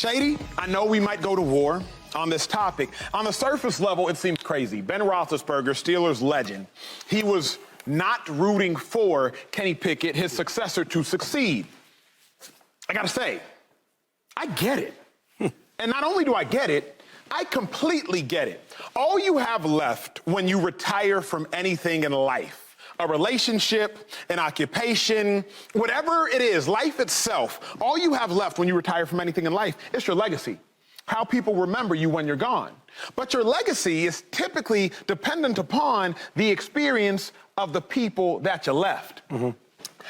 Shady, I know we might go to war on this topic. On the surface level, it seems crazy. Ben Roethlisberger, Steelers legend, he was not rooting for Kenny Pickett, his successor, to succeed. I gotta say, I get it. And not only do I get it, I completely get it. All you have left when you retire from anything in life, a relationship, an occupation, whatever it is, life itself, all you have left when you retire from anything in life is your legacy. How people remember you when you're gone. But your legacy is typically dependent upon the experience of the people that you left.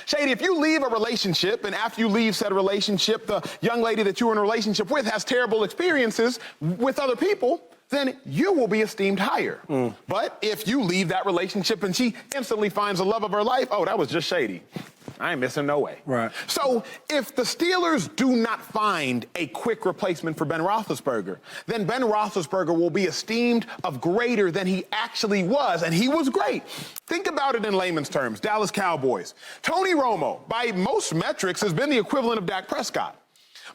Shady, if you leave a relationship and after you leave said relationship, the young lady that you were in a relationship with has terrible experiences with other people, then you will be esteemed higher. But if you leave that relationship and she instantly finds the love of her life, oh, that was just Shady. I ain't missing no way. Right. So if the Steelers do not find a quick replacement for Ben Roethlisberger, then Ben Roethlisberger will be esteemed of greater than he actually was, and he was great. Think about it in layman's terms. Dallas Cowboys. Tony Romo, by most metrics, has been the equivalent of Dak Prescott.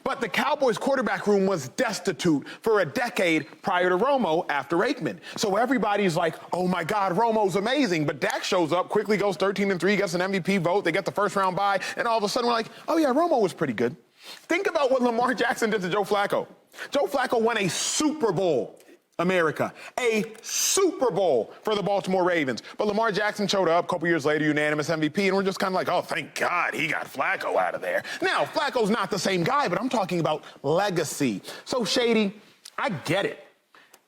But the Cowboys quarterback room was destitute for a decade prior to Romo after Aikman. So everybody's like, oh my God, Romo's amazing. But Dak shows up, quickly goes 13-3, gets an MVP vote, they get the first round bye, and all of a sudden we're like, oh yeah, Romo was pretty good. Think about what Lamar Jackson did to Joe Flacco. Joe Flacco won a Super Bowl. America, a Super Bowl for the Baltimore Ravens. But Lamar Jackson showed up a couple years later, unanimous MVP, and we're just kind of like, oh, thank God he got Flacco out of there. Now, Flacco's not the same guy, but I'm talking about legacy. So, Shady, I get it.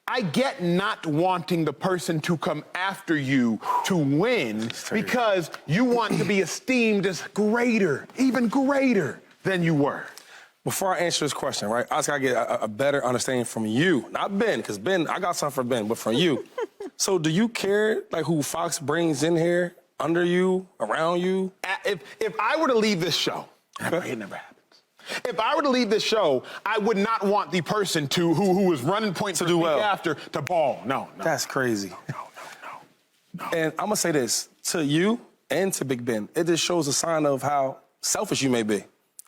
I get not wanting the person to come after you to win because you want to be esteemed as greater, even greater than you were. Before I answer this question, right, I just gotta get a better understanding from you, not Ben, because Ben, I got something for Ben, but from you. So do you care, like, who Fox brings in here, under you, around you? If I were to leave this show, it never happens. If I were to leave this show, I would not want the person who was running point to do well after to ball. No. That's crazy. No. And I'm gonna say this to you and to Big Ben. It just shows a sign of how selfish you may be.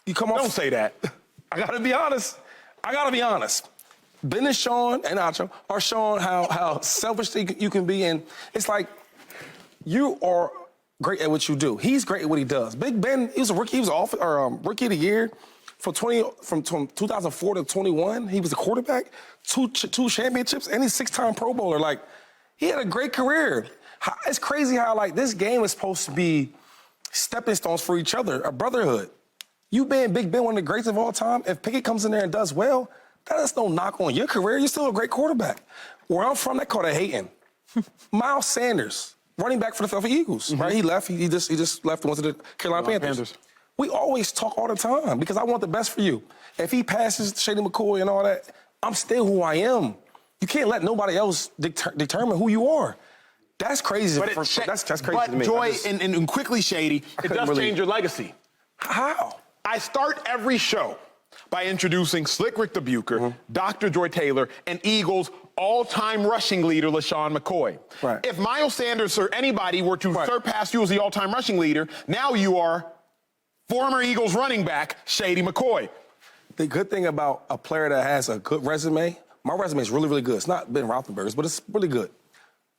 You come off. Don't say that. I gotta be honest. Ben and Sean and Acho are showing how selfish you can be, and it's like you are great at what you do. He's great at what he does. Big Ben, he was a rookie. He was rookie of the year from 2004 to 21. He was a quarterback, two championships, and he's 6-time Pro Bowler. Like, he had a great career. It's crazy how, like, this game is supposed to be stepping stones for each other, a brotherhood. You being Big Ben, one of the greats of all time, if Pickett comes in there and does well, that is no knock on your career. You're still a great quarterback. Where I'm from, they call it hating. Miles Sanders, running back for the Philadelphia Eagles, right? He left. He just left and went to the Carolina Panthers. We always talk all the time because I want the best for you. If he passes Shady McCoy and all that, I'm still who I am. You can't let nobody else determine who you are. That's crazy. That's crazy to me. But Joy, and quickly, Shady, it does change your legacy. How? I start every show by introducing Slick Rick the Bucher, Dr. Joy Taylor, and Eagles' all-time rushing leader, LeSean McCoy. Right. If Miles Sanders or anybody were to surpass you as the all-time rushing leader, now you are former Eagles running back, Shady McCoy. The good thing about a player that has a good resume, my resume is really, really good. It's not Ben Roethlisberger's, but it's really good.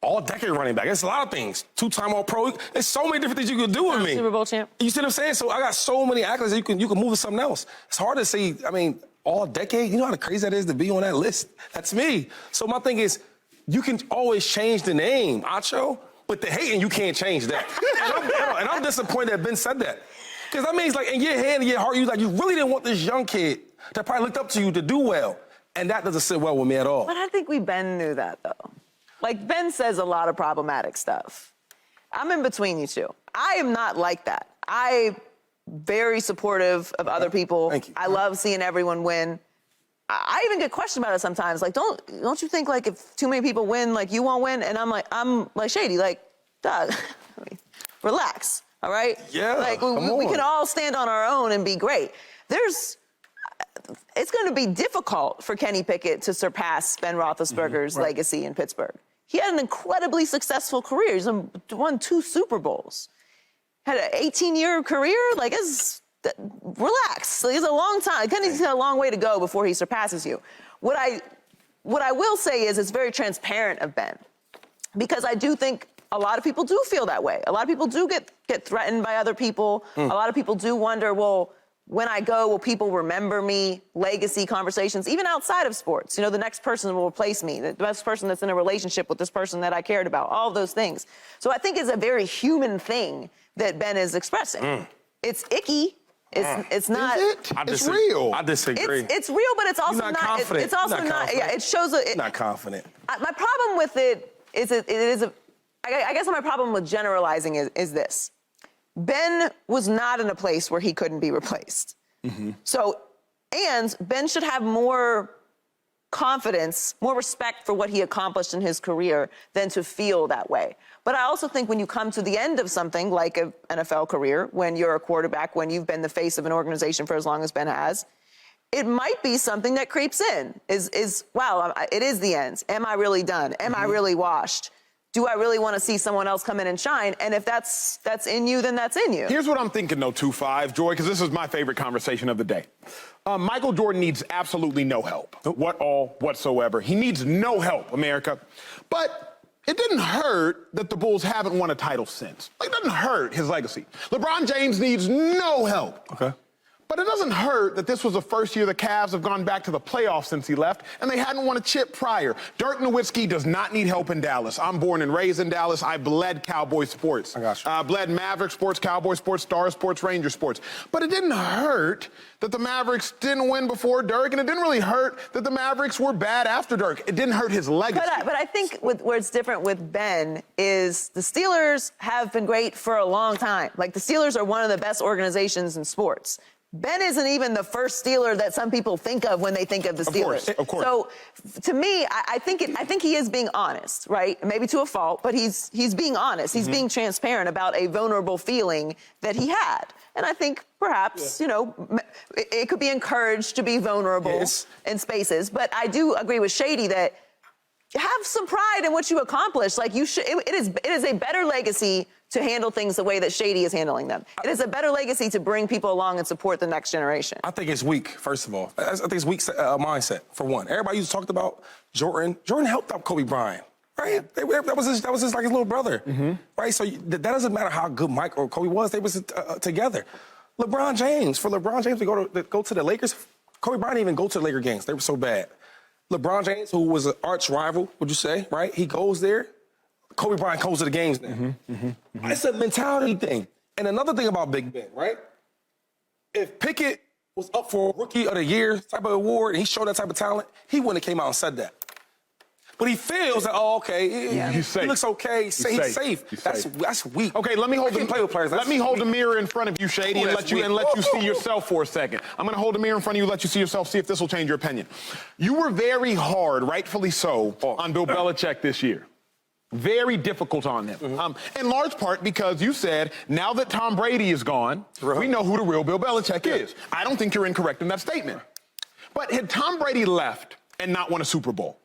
All-decade running back. It's a lot of things. 2-time All-Pro. There's so many different things you can do with me. Super Bowl champ. You see what I'm saying? So I got so many accolades that you can move to something else. It's hard to see. I mean, all-decade. You know how crazy that is to be on that list? That's me. So my thing is, you can always change the name, Acho, but the hating, you can't change that. and I'm disappointed that Ben said that. Because that means, like, in your head and your heart, you really didn't want this young kid that probably looked up to you to do well. And that doesn't sit well with me at all. But I think Ben knew that, though. Like, Ben says a lot of problematic stuff. I'm in between you two. I am not like that. I'm very supportive of other people. Thank you. I love seeing everyone win. I even get questioned about it sometimes. Like, don't you think, like, if too many people win, like, you won't win? And I'm like Shady, like, Doug, relax, all right? Yeah, like, we can all stand on our own and be great. It's going to be difficult for Kenny Pickett to surpass Ben Roethlisberger's legacy in Pittsburgh. He had an incredibly successful career. He's won 2 Super Bowls. Had an 18-year career. Like, that's relax. Like, it's a long time. Kenny's got a long way to go before he surpasses you. What I will say is it's very transparent of Ben, because I do think a lot of people do feel that way. A lot of people do get threatened by other people. A lot of people do wonder, well, when I go, will people remember me? Legacy conversations, even outside of sports. You know, the next person will replace me. The best person that's in a relationship with this person that I cared about. All of those things. So I think it's a very human thing that Ben is expressing. It's icky. It's not. Is it? It's real. I disagree. It's real, but it's also You're not confident. It's also You're not not. confident. Yeah, it shows. Not confident. My problem with it is I guess my problem with generalizing is this. Ben was not in a place where he couldn't be replaced. So, and Ben should have more confidence, more respect for what he accomplished in his career than to feel that way. But I also think when you come to the end of something like an NFL career, when you're a quarterback, when you've been the face of an organization for as long as Ben has, it might be something that creeps in, wow, it is the end. Am I really done? Am I really washed? Do I really want to see someone else come in and shine? And if that's in you, then that's in you. Here's what I'm thinking, though, 2-5, Joy, because this is my favorite conversation of the day. Michael Jordan needs absolutely no help, whatsoever. He needs no help, America. But it didn't hurt that the Bulls haven't won a title since. Like, it doesn't hurt his legacy. LeBron James needs no help. Okay. But it doesn't hurt that this was the first year the Cavs have gone back to the playoffs since he left, and they hadn't won a chip prior. Dirk Nowitzki does not need help in Dallas. I'm born and raised in Dallas. I bled Cowboy sports. I got you. Bled Maverick sports, Cowboy sports, Star sports, Ranger sports. But it didn't hurt that the Mavericks didn't win before Dirk, and it didn't really hurt that the Mavericks were bad after Dirk. It didn't hurt his legacy. But I think where it's different with Ben is the Steelers have been great for a long time. Like, the Steelers are one of the best organizations in sports. Ben isn't even the first Steeler that some people think of when they think of the Steelers. Of course. So, to me, I think he is being honest, right? Maybe to a fault, but he's being honest. He's being transparent about a vulnerable feeling that he had. And I think perhaps, you know, it could be encouraged to be vulnerable in spaces. But I do agree with Shady that have some pride in what you accomplished. Like, you should. It is a better legacy to handle things the way that Shady is handling them. It is a better legacy to bring people along and support the next generation. I think it's weak, first of all. I think it's weak mindset, for one. Everybody used to talk about Jordan. Jordan helped out Kobe Bryant, right? That was his like his little brother, right? So that doesn't matter how good Mike or Kobe was. They was together. LeBron James, for LeBron James to go to the Lakers, Kobe Bryant didn't even go to the Laker games. They were so bad. LeBron James, who was an arch rival, would you say, right? He goes there. Kobe Bryant goes to the games now. It's a mentality thing. And another thing about Big Ben, right? If Pickett was up for Rookie of the Year type of award and he showed that type of talent, he wouldn't have came out and said that. But he feels that, He's safe. He looks okay. He's safe. That's weak. Okay, let me hold play with players. Let me hold the mirror in front of you, Shady, and let you see yourself for a second. I'm going to hold the mirror in front of you, let you see yourself, see if this will change your opinion. You were very hard, rightfully so, on Bill Belichick this year. Very difficult on them. In large part because you said, now that Tom Brady is gone, we know who the real Bill Belichick is. I don't think you're incorrect in that statement. But had Tom Brady left and not won a Super Bowl,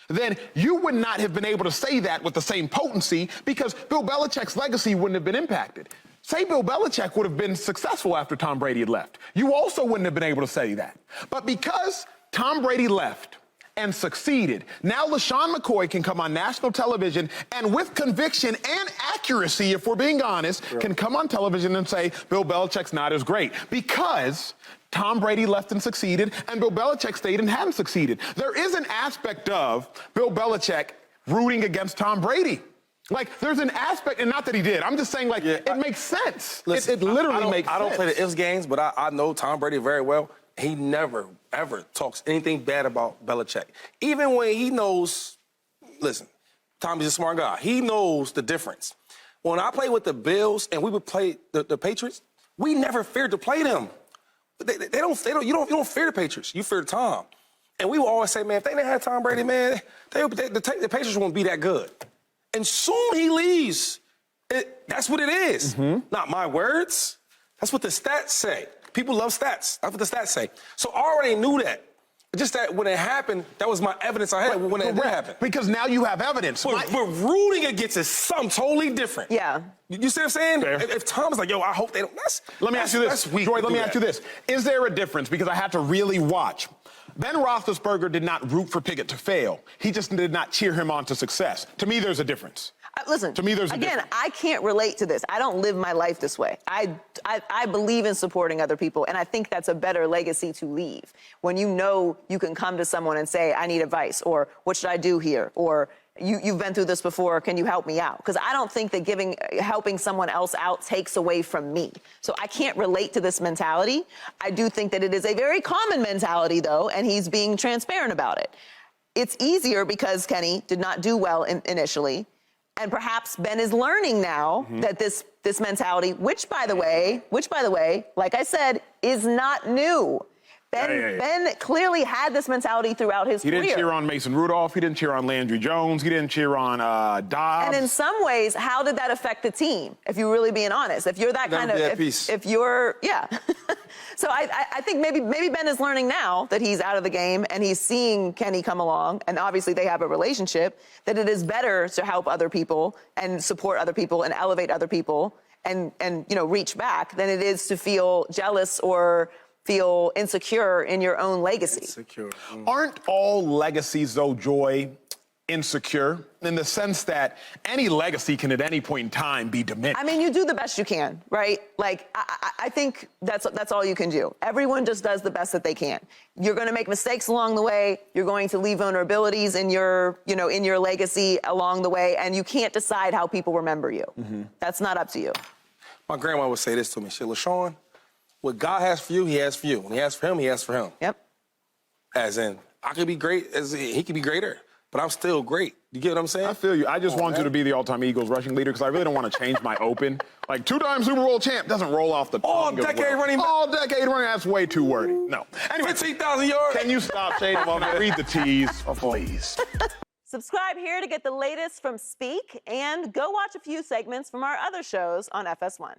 then you would not have been able to say that with the same potency because Bill Belichick's legacy wouldn't have been impacted. Say Bill Belichick would have been successful after Tom Brady had left. You also wouldn't have been able to say that. But because Tom Brady left and succeeded, now LeSean McCoy can come on national television and with conviction and accuracy, if we're being honest, can come on television and say Bill Belichick's not as great because Tom Brady left and succeeded, and Bill Belichick stayed and hadn't succeeded. There is an aspect of Bill Belichick rooting against Tom Brady. Like, there's an aspect, and not that he did. I'm just saying, like, it makes sense. Listen, it literally makes sense. I don't play the ifs games, but I know Tom Brady very well. He never, ever talks anything bad about Belichick. Even when he knows, listen, Tommy's a smart guy. He knows the difference. When I played with the Bills and we would play the Patriots, we never feared to play them. You don't fear the Patriots. You fear Tom. And we would always say, man, if they didn't have Tom Brady, man, the Patriots won't be that good. And soon he leaves. That's what it is. Not my words. That's what the stats say. People love stats. That's what the stats say. So I already knew that. Just that when it happened, that was my evidence I had when it did happen. Because now you have evidence. We're rooting against is something totally different. Yeah. You see what I'm saying? Fair. If Tom's like, yo, I hope they don't. Let me ask you this. Joy, let me ask you this. Is there a difference? Because I had to really watch. Ben Roethlisberger did not root for Pickett to fail. He just did not cheer him on to success. To me, there's a difference. Listen, to me, there's a again, difference. I can't relate to this. I don't live my life this way. I believe in supporting other people, and I think that's a better legacy to leave. When you know you can come to someone and say, I need advice, or what should I do here, or you've been through this before, can you help me out? Because I don't think that helping someone else out takes away from me. So I can't relate to this mentality. I do think that it is a very common mentality, though, and he's being transparent about it. It's easier because Kenny did not do well initially. And perhaps Ben is learning now that this mentality, which by the way, like I said, is not new. Ben clearly had this mentality throughout his career. He didn't cheer on Mason Rudolph. He didn't cheer on Landry Jones. He didn't cheer on Dobbs. And in some ways, how did that affect the team? If you're really being honest, if you're that kind of, if you're, yeah. So I think maybe Ben is learning now that he's out of the game and he's seeing Kenny come along, and obviously they have a relationship, that it is better to help other people and support other people and elevate other people and reach back than it is to feel jealous or feel insecure in your own legacy. Insecure. Aren't all legacies, though, Joy, insecure in the sense that any legacy can at any point in time be diminished? I mean, you do the best you can, right? Like, I think that's all you can do. Everyone just does the best that they can. You're going to make mistakes along the way. You're going to leave vulnerabilities in your legacy along the way, and you can't decide how people remember you. That's not up to you. My grandma would say this to me. She said, LeSean, what God has for you, he has for you. When he has for him, he has for him. Yep. As in, I could be great, as he could be greater, but I'm still great. You get what I'm saying? I feel you. I just want you to be the all-time Eagles rushing leader because I really don't want to change my open. Like, two-time Super Bowl champ doesn't roll off the tongue. All-decade running back. All-decade running, that's way too wordy. No. Anyway, 15,000 yards. Can you stop, Shane? Read the tease, please. Subscribe here to get the latest from Speak, and go watch a few segments from our other shows on FS1.